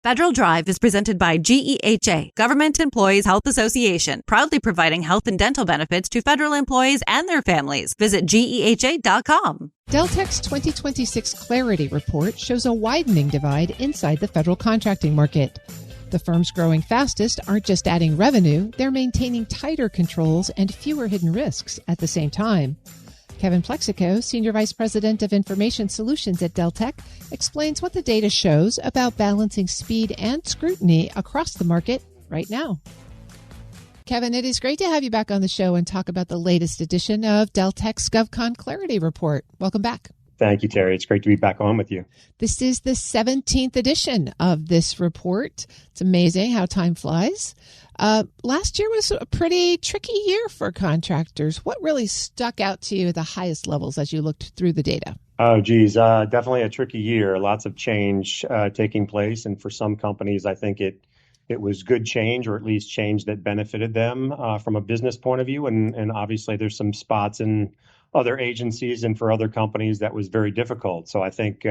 Federal Drive is presented by GEHA, Government Employees Health Association, proudly providing health and dental benefits to federal employees and their families. Visit GEHA.com. Deltek's 2026 Clarity Report shows a widening divide inside the federal contracting market. The firms growing fastest aren't just adding revenue, they're maintaining tighter controls and fewer hidden risks at the same time. Kevin Plexico, Senior Vice President of Information Solutions at Deltek, explains what the data shows about balancing speed and scrutiny across the market right now. Kevin, it is great to have you back on the show and talk about the latest edition of Deltek's GovCon Clarity Report. Welcome back. Thank you, Terry. It's great to be back on with you. This is the 17th edition of this report. It's amazing how time flies. Last year was a pretty tricky year for contractors. What really stuck out to you at the highest levels as you looked through the data? Oh, geez, definitely a tricky year. Lots of change taking place. And for some companies, I think it was good change, or at least change that benefited them from a business point of view. And obviously, there's some spots in other agencies and for other companies that was very difficult. So I think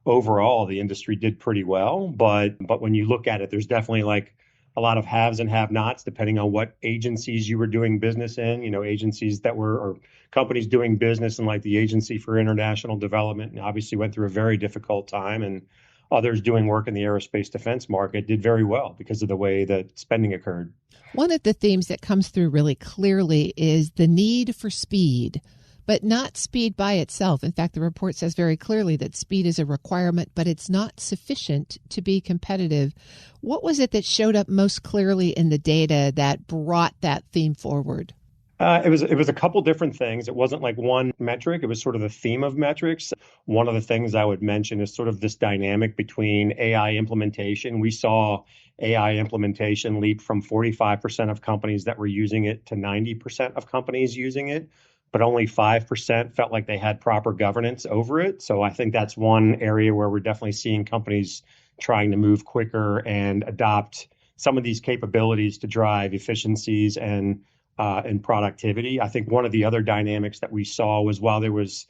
overall, the industry did pretty well. But when you look at it, there's definitely like a lot of haves and have-nots, depending on what agencies you were doing business in. You know, agencies that were, or companies doing business in like the Agency for International Development, and obviously went through a very difficult time. And others doing work in the aerospace defense market did very well because of the way that spending occurred. One of the themes that comes through really clearly is the need for speed, but not speed by itself. In fact, the report says very clearly that speed is a requirement, but it's not sufficient to be competitive. What was it that showed up most clearly in the data that brought that theme forward? It was a couple different things. It wasn't like one metric. It was sort of the theme of metrics. One of the things I would mention is sort of this dynamic between AI implementation. We saw AI implementation leap from 45% of companies that were using it to 90% of companies using it, but only 5% felt like they had proper governance over it. So I think that's one area where we're definitely seeing companies trying to move quicker and adopt some of these capabilities to drive efficiencies and productivity. I think one of the other dynamics that we saw was while there was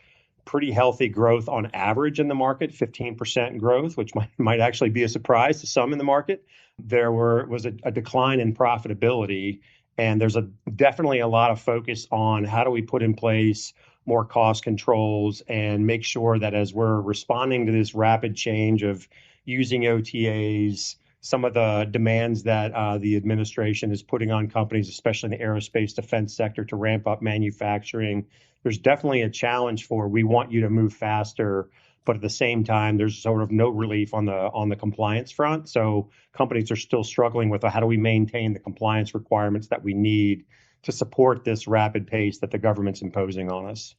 pretty healthy growth on average in the market, 15% growth, which might actually be a surprise to some in the market, there was a decline in profitability. And there's definitely a lot of focus on how do we put in place more cost controls and make sure that as we're responding to this rapid change of using OTAs, some of the demands that the administration is putting on companies, especially in the aerospace defense sector, to ramp up manufacturing, there's definitely a challenge for we want you to move faster. But at the same time, there's sort of no relief on the compliance front. So companies are still struggling with how do we maintain the compliance requirements that we need to support this rapid pace that the government's imposing on us.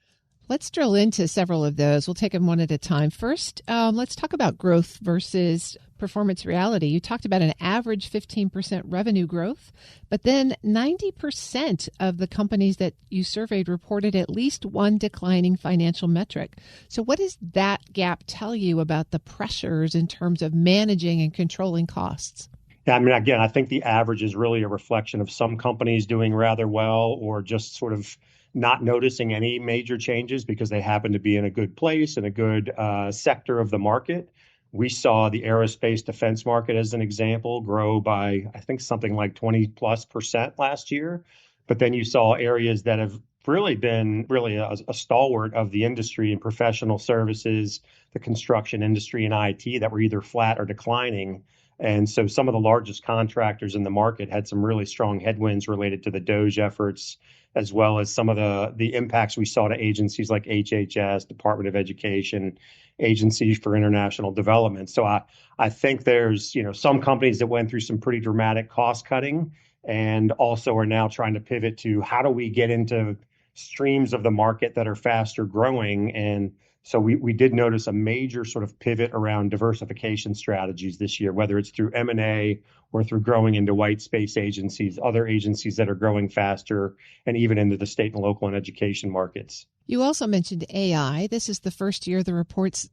Let's drill into several of those. We'll take them one at a time. First, let's talk about growth versus performance reality. You talked about an average 15% revenue growth, but then 90% of the companies that you surveyed reported at least one declining financial metric. So what does that gap tell you about the pressures in terms of managing and controlling costs? Yeah, I mean, again, I think the average is really a reflection of some companies doing rather well or just sort of not noticing any major changes because they happen to be in a good place, in a good sector of the market. We saw the aerospace defense market, as an example, grow by, I think, something like 20+% last year. But then you saw areas that have really been a stalwart of the industry and professional services, the construction industry and IT that were either flat or declining. And so some of the largest contractors in the market had some really strong headwinds related to the DOGE efforts, as well as some of the impacts we saw to agencies like HHS, Department of Education, Agency for International Development. So I think there's some companies that went through some pretty dramatic cost cutting and also are now trying to pivot to how do we get into streams of the market that are faster growing. And so we did notice a major sort of pivot around diversification strategies this year, whether it's through M&A or through growing into white space agencies, other agencies that are growing faster, and even into the state and local and education markets. You also mentioned AI. This is the first year the report's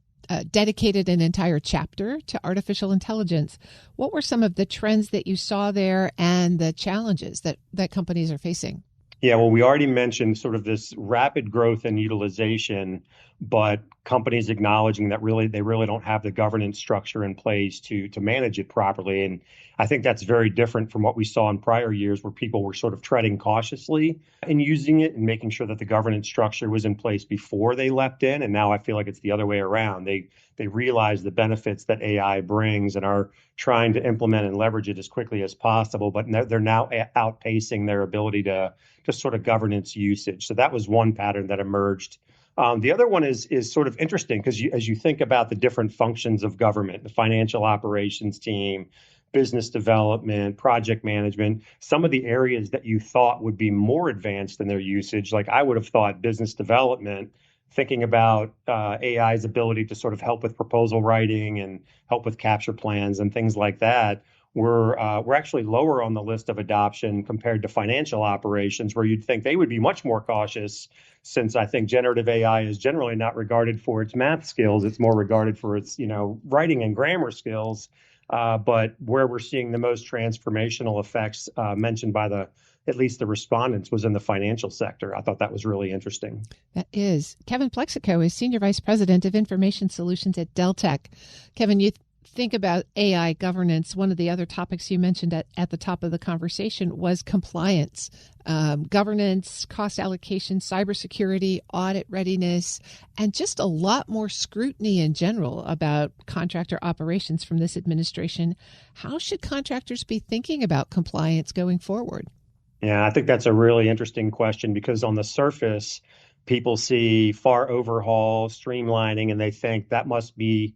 dedicated an entire chapter to artificial intelligence. What were some of the trends that you saw there and the challenges that companies are facing? Yeah, well, we already mentioned sort of this rapid growth in utilization, but companies acknowledging that they really don't have the governance structure in place to manage it properly. And I think that's very different from what we saw in prior years, where people were sort of treading cautiously in using it and making sure that the governance structure was in place before they leapt in. And now I feel like it's the other way around. They realize the benefits that AI brings and are trying to implement and leverage it as quickly as possible, but they're now outpacing their ability to sort of governance usage. So that was one pattern that emerged. The other one is sort of interesting because as you think about the different functions of government, the financial operations team, business development, project management, some of the areas that you thought would be more advanced in their usage, like I would have thought business development, thinking about AI's ability to sort of help with proposal writing and help with capture plans and things like that, we're actually lower on the list of adoption compared to financial operations, where you'd think they would be much more cautious, since I think generative AI is generally not regarded for its math skills. It's more regarded for its, writing and grammar skills. But where we're seeing the most transformational effects mentioned by at least the respondents was in the financial sector. I thought that was really interesting. That is. Kevin Plexico is Senior Vice President of Information Solutions at Deltek. Kevin, you think about AI governance. One of the other topics you mentioned at the top of the conversation was compliance, governance, cost allocation, cybersecurity, audit readiness, and just a lot more scrutiny in general about contractor operations from this administration. How should contractors be thinking about compliance going forward? Yeah, I think that's a really interesting question, because on the surface, people see FAR overhaul, streamlining, and they think that must be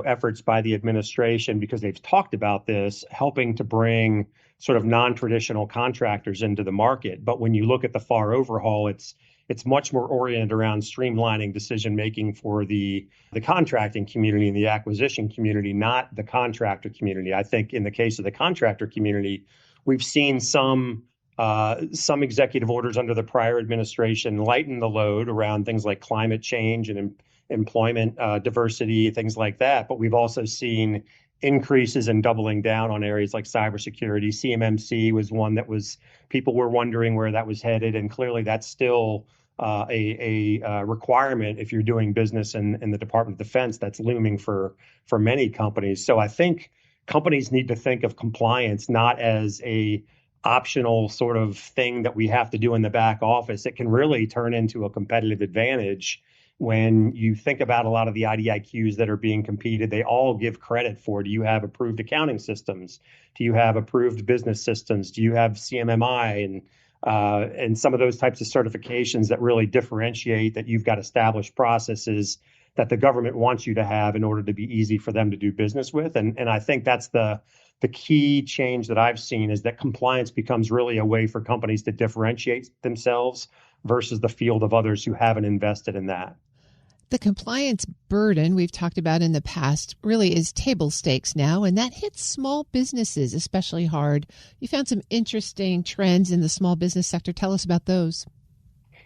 efforts by the administration, because they've talked about this, helping to bring sort of non-traditional contractors into the market. But when you look at the FAR overhaul, it's much more oriented around streamlining decision making for the contracting community and the acquisition community, not the contractor community. I think in the case of the contractor community, we've seen some executive orders under the prior administration lighten the load around things like climate change and employment diversity, things like that. But we've also seen increases in doubling down on areas like cybersecurity. CMMC was one that people were wondering where that was headed, and clearly that's still a requirement if you're doing business in the Department of Defense. That's looming for many companies. So I think companies need to think of compliance not as a optional sort of thing that we have to do in the back office. It can really turn into a competitive advantage. When you think about a lot of the IDIQs that are being competed, they all give credit for, do you have approved accounting systems? Do you have approved business systems? Do you have CMMI and some of those types of certifications that really differentiate that you've got established processes that the government wants you to have in order to be easy for them to do business with. And I think that's the key change that I've seen, is that compliance becomes really a way for companies to differentiate themselves versus the field of others who haven't invested in that. The compliance burden we've talked about in the past really is table stakes now, and that hits small businesses especially hard. You found some interesting trends in the small business sector. Tell us about those.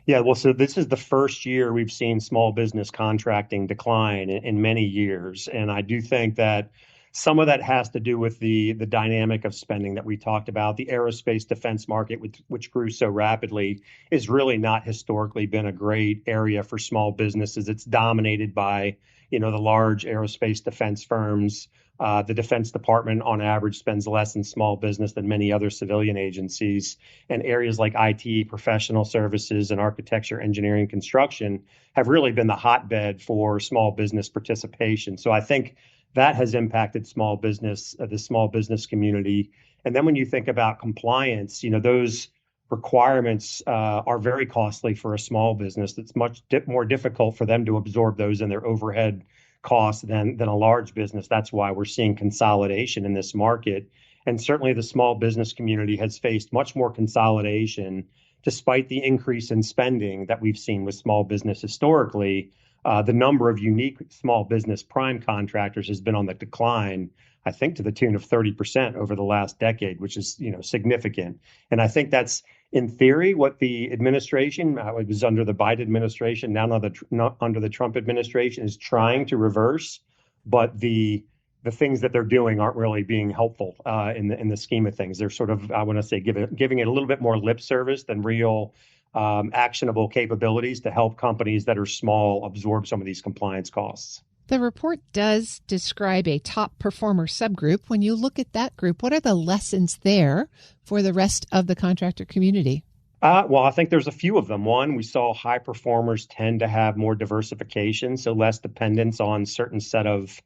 Yeah, well, so this is the first year we've seen small business contracting decline in many years. And I do think that some of that has to do with the dynamic of spending that we talked about. The aerospace defense market, which grew so rapidly, is really not historically been a great area for small businesses. It's dominated by, the large aerospace defense firms. The Defense Department, on average, spends less in small business than many other civilian agencies. And areas like IT, professional services, and architecture, engineering, construction have really been the hotbed for small business participation. So I think that has impacted the small business community. And then when you think about compliance, those requirements are very costly for a small business. It's much more difficult for them to absorb those in their overhead costs than a large business. That's why we're seeing consolidation in this market. And certainly the small business community has faced much more consolidation, despite the increase in spending that we've seen with small business historically. The number of unique small business prime contractors has been on the decline, I think to the tune of 30% over the last decade, which is, significant. And I think that's, in theory, what the administration, it was under the Biden administration, now not under the Trump administration, is trying to reverse. But the things that they're doing aren't really being helpful in the scheme of things. They're sort of, I want to say, giving it a little bit more lip service than real actionable capabilities to help companies that are small absorb some of these compliance costs. The report does describe a top performer subgroup. When you look at that group, what are the lessons there for the rest of the contractor community? Well, I think there's a few of them. One, we saw high performers tend to have more diversification, so less dependence on certain set of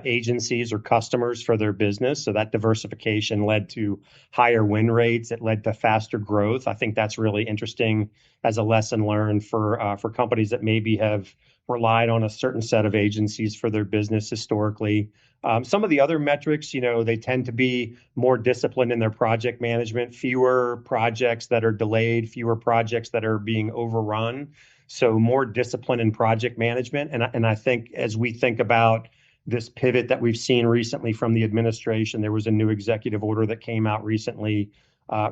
agencies or customers for their business. So that diversification led to higher win rates. It led to faster growth. I think that's really interesting as a lesson learned for companies that maybe have relied on a certain set of agencies for their business historically. Some of the other metrics, they tend to be more disciplined in their project management, fewer projects that are delayed, fewer projects that are being overrun. So more discipline in project management. And I think as we think about this pivot that we've seen recently from the administration, there was a new executive order that came out recently,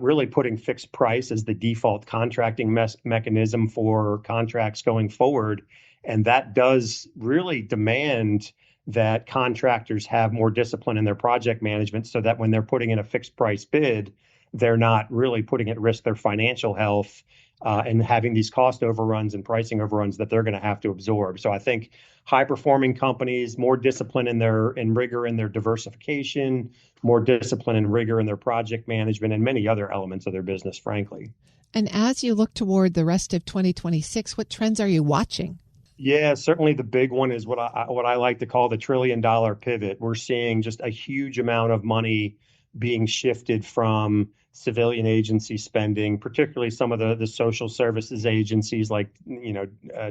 really putting fixed price as the default contracting mechanism for contracts going forward. And that does really demand that contractors have more discipline in their project management so that when they're putting in a fixed price bid, they're not really putting at risk their financial health and having these cost overruns and pricing overruns that they're going to have to absorb. So I think high performing companies, more discipline in rigor in their diversification, more discipline and rigor in their project management, and many other elements of their business, frankly. And as you look toward the rest of 2026, what trends are you watching? Yeah, certainly the big one is what I like to call the $1 trillion pivot. We're seeing just a huge amount of money being shifted from civilian agency spending, particularly some of the social services agencies like,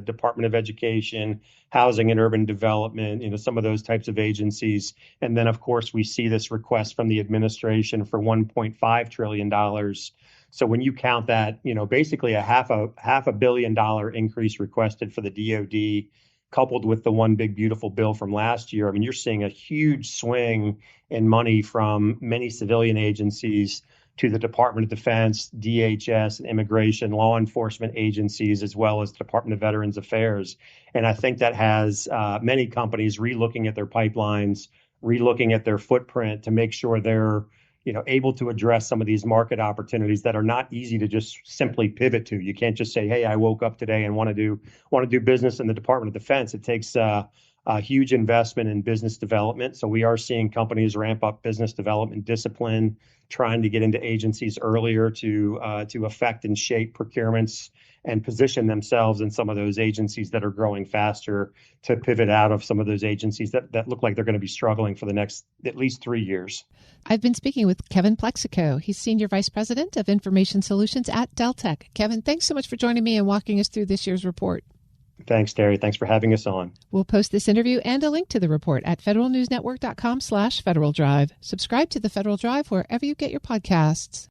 Department of Education, Housing and Urban Development, some of those types of agencies. And then, of course, we see this request from the administration for $1.5 trillion. So when you count that, basically a half a billion dollar increase requested for the DoD, coupled with the one big beautiful bill from last year, you're seeing a huge swing in money from many civilian agencies to the Department of Defense, DHS, and immigration, law enforcement agencies, as well as the Department of Veterans Affairs. And I think that has many companies relooking at their pipelines, relooking at their footprint to make sure they're able to address some of these market opportunities that are not easy to just simply pivot to. You can't just say, hey, I woke up today and want to do business in the Department of Defense. It takes a huge investment in business development. So we are seeing companies ramp up business development discipline, trying to get into agencies earlier to affect and shape procurements and position themselves in some of those agencies that are growing faster to pivot out of some of those agencies that look like they're going to be struggling for the next at least 3 years. I've been speaking with Kevin Plexico. He's Senior Vice President of Information Solutions at Deltek. Kevin, thanks so much for joining me and walking us through this year's report. Thanks, Terry. Thanks for having us on. We'll post this interview and a link to the report at federalnewsnetwork.com/Federal Drive. Subscribe to the Federal Drive wherever you get your podcasts.